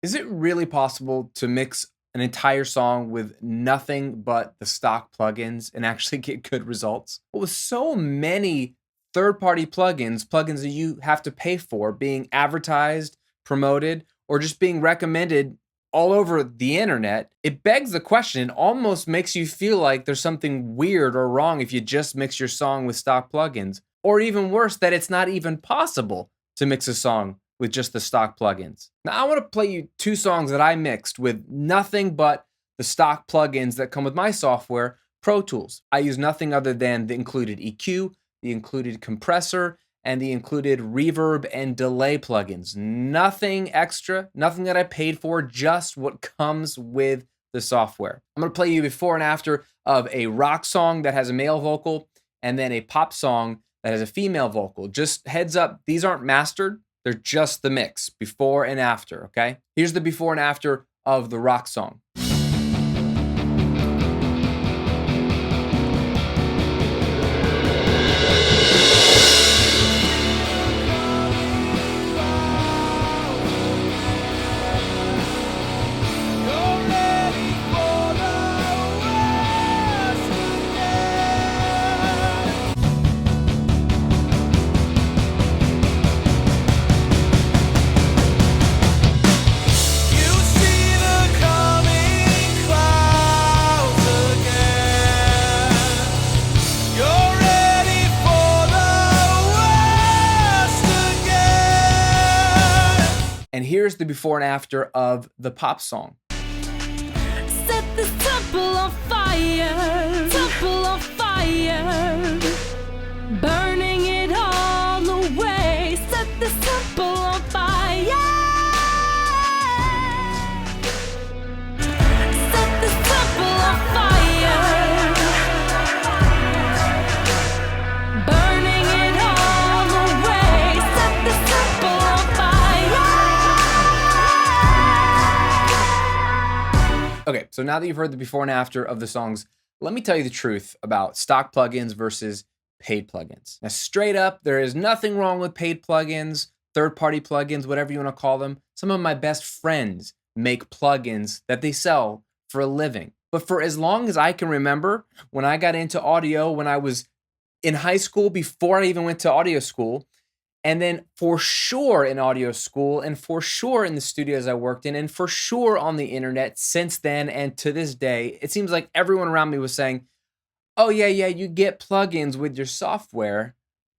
Is it really possible to mix an entire song with nothing but the stock plugins and actually get good results? Well, with so many third-party plugins, plugins that you have to pay for being advertised, promoted, or just being recommended all over the internet, it begs the question, it almost makes you feel like there's something weird or wrong if you just mix your song with stock plugins, or even worse, that it's not even possible to mix a song with just the stock plugins. Now, I want to play you two songs that I mixed with nothing but the stock plugins that come with my software, Pro Tools. I use nothing other than the included EQ, the included compressor, and the included reverb and delay plugins. Nothing extra, nothing that I paid for, just what comes with the software. I'm gonna play you before and after of a rock song that has a male vocal and then a pop song that has a female vocal. Just heads up, these aren't mastered. They're just the mix, before and after, okay? Here's the before and after of the rock song. And here's the before and after of the pop song. Set this temple on fire, burning it all away. Set this temple on fire. Set this temple on fire, burning it all away. Set this temple on fire. Okay, so now that you've heard the before and after of the songs, let me tell you the truth about stock plugins versus paid plugins. Now, straight up, there is nothing wrong with paid plugins, third-party plugins, whatever you want to call them. Some of my best friends make plugins that they sell for a living. But for as long as I can remember, when I got into audio, when I was in high school, before I even went to audio school, and then for sure in audio school, and for sure in the studios I worked in, and for sure on the internet since then and to this day, it seems like everyone around me was saying, oh yeah, you get plugins with your software,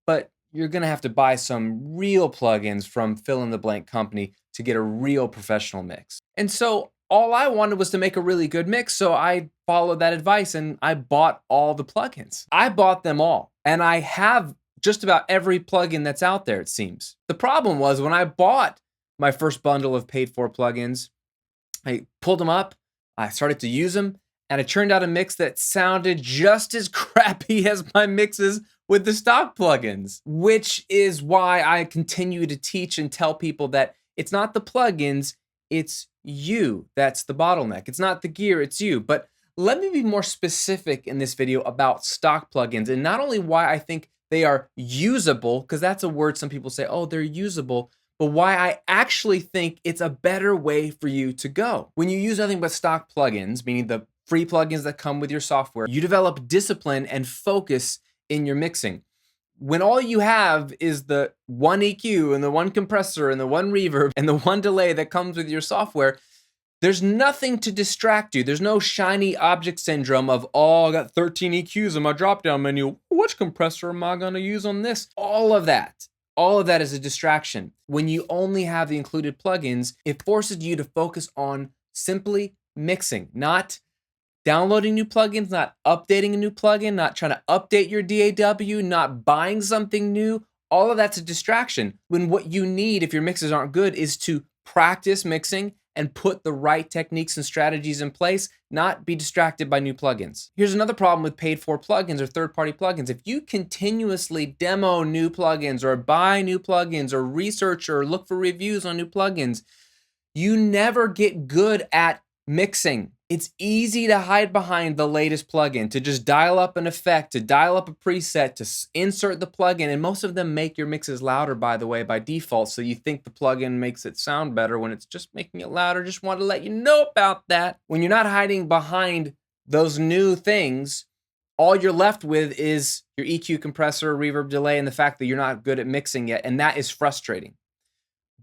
but you're gonna have to buy some real plugins from fill in the blank company to get a real professional mix. And so all I wanted was to make a really good mix, so I followed that advice and I bought all the plugins. I bought them all, and I have just about every plugin that's out there, it seems. The problem was when I bought my first bundle of paid for plugins, I pulled them up, I started to use them, and it turned out a mix that sounded just as crappy as my mixes with the stock plugins, which is why I continue to teach and tell people that it's not the plugins, it's you that's the bottleneck. It's not the gear, it's you. But let me be more specific in this video about stock plugins, and not only why I think they are usable, because that's a word some people say, oh, they're usable, but why I actually think it's a better way for you to go. When you use nothing but stock plugins, meaning the free plugins that come with your software, you develop discipline and focus in your mixing. When all you have is the one EQ and the one compressor and the one reverb and the one delay that comes with your software, there's nothing to distract you. There's no shiny object syndrome of, oh, I got 13 EQs in my drop-down menu. Which compressor am I gonna use on this? All of that is a distraction. When you only have the included plugins, it forces you to focus on simply mixing, not downloading new plugins, not updating a new plugin, not trying to update your DAW, not buying something new. All of that's a distraction. When what you need, if your mixes aren't good, is to practice mixing and put the right techniques and strategies in place, not be distracted by new plugins. Here's another problem with paid for plugins or third-party plugins. If you continuously demo new plugins or buy new plugins or research or look for reviews on new plugins, you never get good at mixing. It's easy to hide behind the latest plugin, to just dial up an effect, to dial up a preset, to insert the plugin. And most of them make your mixes louder, by the way, by default. So you think the plugin makes it sound better when it's just making it louder. Just want to let you know about that. When you're not hiding behind those new things, all you're left with is your EQ, compressor, reverb, delay, and the fact that you're not good at mixing yet. And that is frustrating.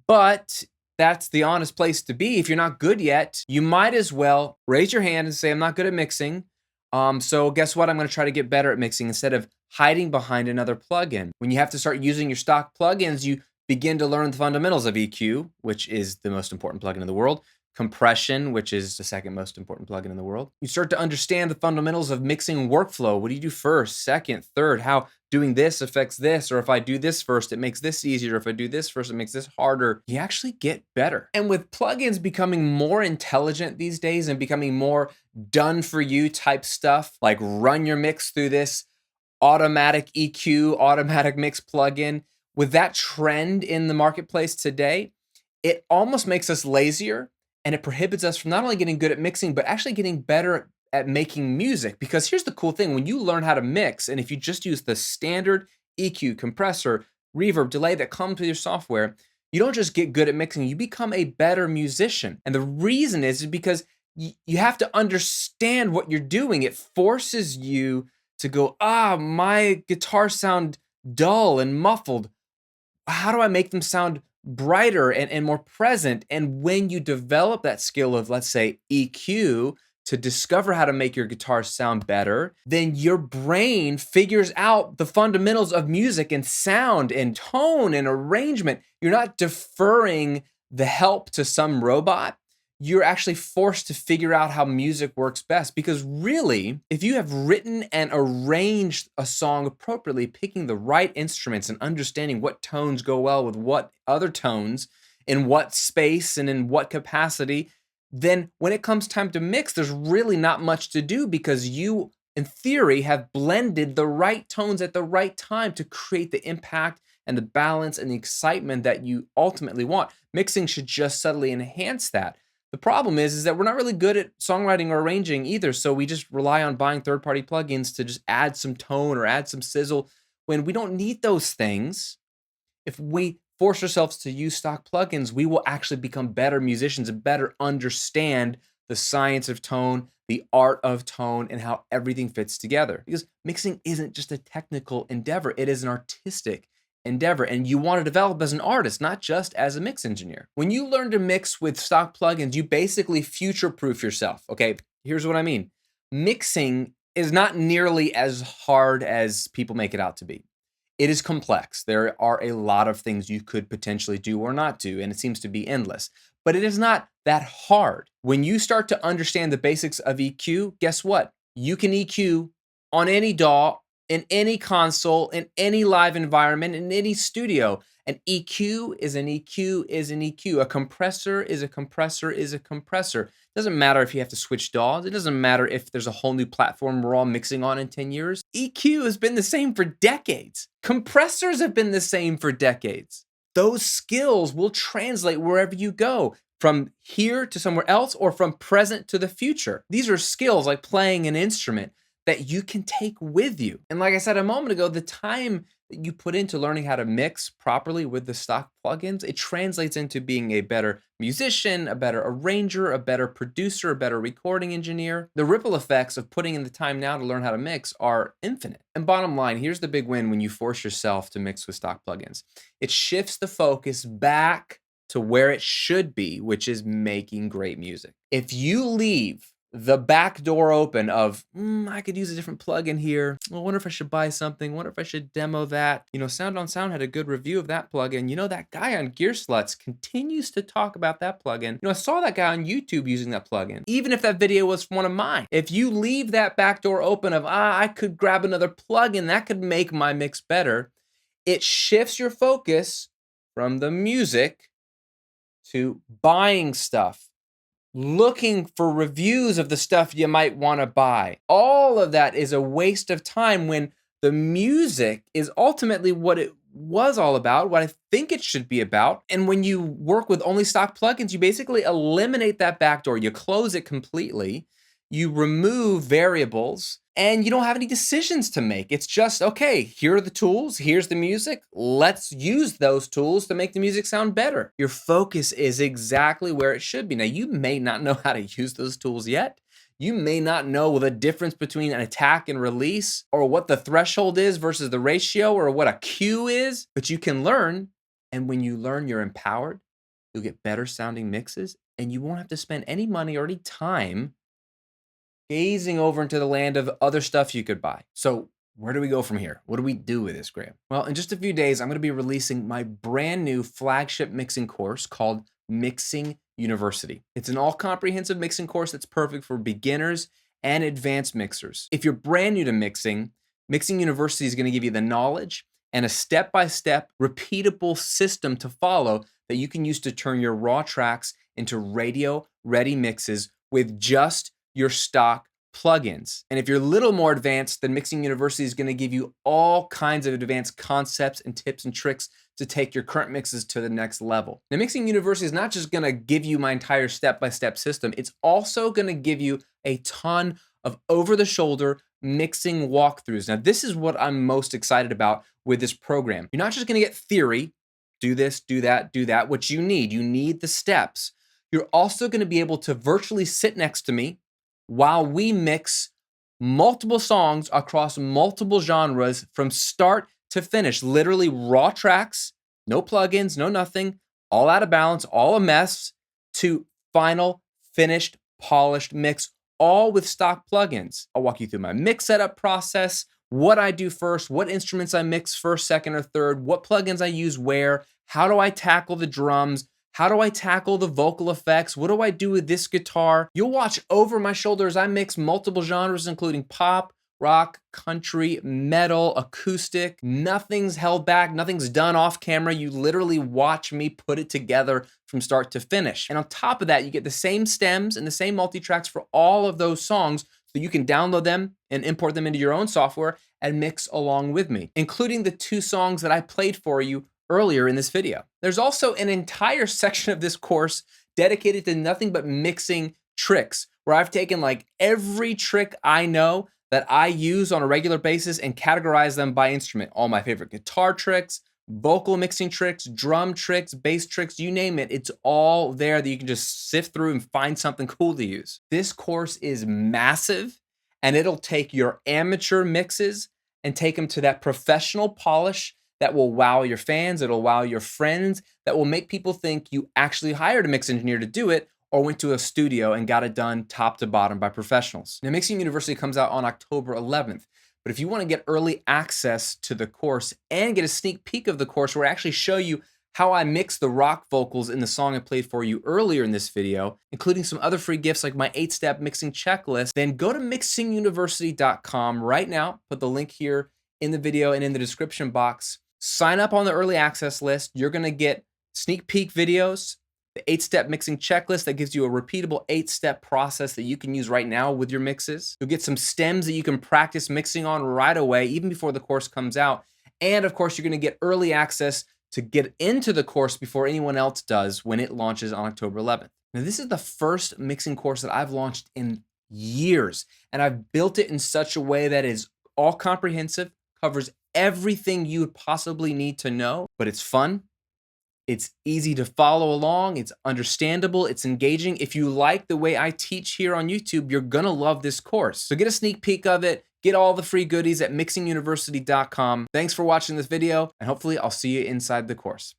But that's the honest place to be. If you're not good yet, you might as well raise your hand and say, I'm not good at mixing. So guess what? I'm going to try to get better at mixing instead of hiding behind another plugin. When you have to start using your stock plugins, you begin to learn the fundamentals of EQ, which is the most important plugin in the world. Compression, which is the second most important plugin in the world. You start to understand the fundamentals of mixing workflow. What do you do first, second, third? How doing this affects this, or if I do this first, it makes this easier. If I do this first, it makes this harder. You actually get better. And with plugins becoming more intelligent these days and becoming more done for you type stuff, like run your mix through this automatic EQ, automatic mix plugin, with that trend in the marketplace today, it almost makes us lazier. And it prohibits us from not only getting good at mixing, but actually getting better at making music. Because here's the cool thing, when you learn how to mix, and if you just use the standard EQ, compressor, reverb, delay that comes with your software, you don't just get good at mixing, you become a better musician. And the reason is because you have to understand what you're doing. It forces you to go, my guitars sound dull and muffled. How do I make them sound brighter and more present? And when you develop that skill of, let's say, EQ to discover how to make your guitar sound better, then your brain figures out the fundamentals of music and sound and tone and arrangement. You're not deferring the help to some robot. You're actually forced to figure out how music works best. Because really, if you have written and arranged a song appropriately, picking the right instruments and understanding what tones go well with what other tones, in what space and in what capacity, then when it comes time to mix, there's really not much to do because you, in theory, have blended the right tones at the right time to create the impact and the balance and the excitement that you ultimately want. Mixing should just subtly enhance that. The problem is that we're not really good at songwriting or arranging either, so we just rely on buying third-party plugins to just add some tone or add some sizzle when we don't need those things. If we force ourselves to use stock plugins, we will actually become better musicians and better understand the science of tone, the art of tone, and how everything fits together. Because mixing isn't just a technical endeavor, it is an artistic endeavor, and you want to develop as an artist, not just as a mix engineer. When you learn to mix with stock plugins, you basically future-proof yourself. Okay, here's what I mean. Mixing is not nearly as hard as people make it out to be. It is complex. There are a lot of things you could potentially do or not do, and it seems to be endless. But it is not that hard. When you start to understand the basics of EQ, guess what? You can EQ on any DAW, in any console, in any live environment, in any studio. An EQ is an EQ is an EQ. A compressor is a compressor is a compressor. It doesn't matter if you have to switch DAWs. It doesn't matter if there's a whole new platform we're all mixing on in 10 years. EQ has been the same for decades. Compressors have been the same for decades. Those skills will translate wherever you go, from here to somewhere else or from present to the future. These are skills like playing an instrument that you can take with you. And like I said a moment ago, the time that you put into learning how to mix properly with the stock plugins, it translates into being a better musician, a better arranger, a better producer, a better recording engineer. The ripple effects of putting in the time now to learn how to mix are infinite. And bottom line, here's the big win when you force yourself to mix with stock plugins. It shifts the focus back to where it should be, which is making great music. If you leave the back door open of, I could use a different plugin here. Well, I wonder if I should buy something. Wonder if I should demo that. You know, Sound on Sound had a good review of that plugin. You know, that guy on Gearsluts continues to talk about that plugin. You know, I saw that guy on YouTube using that plugin, even if that video was one of mine. If you leave that back door open of, I could grab another plugin that could make my mix better, it shifts your focus from the music to buying stuff, looking for reviews of the stuff you might want to buy. All of that is a waste of time when the music is ultimately what it was all about, what I think it should be about. And when you work with only stock plugins, you basically eliminate that backdoor. You close it completely. You remove variables and you don't have any decisions to make. It's just, okay, here are the tools. Here's the music. Let's use those tools to make the music sound better. Your focus is exactly where it should be. Now, you may not know how to use those tools yet. You may not know the difference between an attack and release, or what the threshold is versus the ratio, or what a cue is, but you can learn. And when you learn, you're empowered. You'll get better sounding mixes, and you won't have to spend any money or any time gazing over into the land of other stuff you could buy. So where do we go from here? What do we do with this, Graham? Well, in just a few days, I'm going to be releasing my brand new flagship mixing course called Mixing University. It's an all-comprehensive mixing course that's perfect for beginners and advanced mixers. If you're brand new to mixing, Mixing University is going to give you the knowledge and a step-by-step repeatable system to follow that you can use to turn your raw tracks into radio-ready mixes with just your stock plugins. And if you're a little more advanced, then Mixing University is going to give you all kinds of advanced concepts and tips and tricks to take your current mixes to the next level. Now, Mixing University is not just going to give you my entire step-by-step system, it's also going to give you a ton of over-the-shoulder mixing walkthroughs. Now, this is what I'm most excited about with this program. You're not just going to get theory, do this, do that, which you need the steps. You're also going to be able to virtually sit next to me while we mix multiple songs across multiple genres from start to finish. Literally raw tracks, no plugins, no nothing, all out of balance, all a mess, to final, finished, polished mix, all with stock plugins. I'll walk you through my mix setup process, what I do first, what instruments I mix first, second, or third, what plugins I use where, how do I tackle the drums, how do I tackle the vocal effects? What do I do with this guitar? You'll watch over my shoulder as I mix multiple genres, including pop, rock, country, metal, acoustic. Nothing's held back. Nothing's done off camera. You literally watch me put it together from start to finish. And on top of that, you get the same stems and the same multi-tracks for all of those songs, so you can download them and import them into your own software and mix along with me, including the 2 songs that I played for you earlier in this video. There's also an entire section of this course dedicated to nothing but mixing tricks, where I've taken like every trick I know that I use on a regular basis and categorize them by instrument. All my favorite guitar tricks, vocal mixing tricks, drum tricks, bass tricks, you name it, it's all there that you can just sift through and find something cool to use. This course is massive, and it'll take your amateur mixes and take them to that professional polish that will wow your fans, it'll wow your friends, that will make people think you actually hired a mix engineer to do it, or went to a studio and got it done top to bottom by professionals. Now, Mixing University comes out on October 11th, but if you want to get early access to the course and get a sneak peek of the course where I actually show you how I mix the rock vocals in the song I played for you earlier in this video, including some other free gifts like my 8-step mixing checklist, then go to mixinguniversity.com right now, put the link here in the video and in the description box. Sign up on the early access list. You're going to get sneak peek videos, the 8-step mixing checklist that gives you a repeatable 8-step process that you can use right now with your mixes. You'll get some stems that you can practice mixing on right away, even before the course comes out. And of course, you're going to get early access to get into the course before anyone else does when it launches on October 11th. Now, this is the first mixing course that I've launched in years, and I've built it in such a way that is all comprehensive, covers everything you would possibly need to know, but it's fun. It's easy to follow along. It's understandable. It's engaging. If you like the way I teach here on YouTube, you're going to love this course. So get a sneak peek of it. Get all the free goodies at mixinguniversity.com. Thanks for watching this video, and hopefully I'll see you inside the course.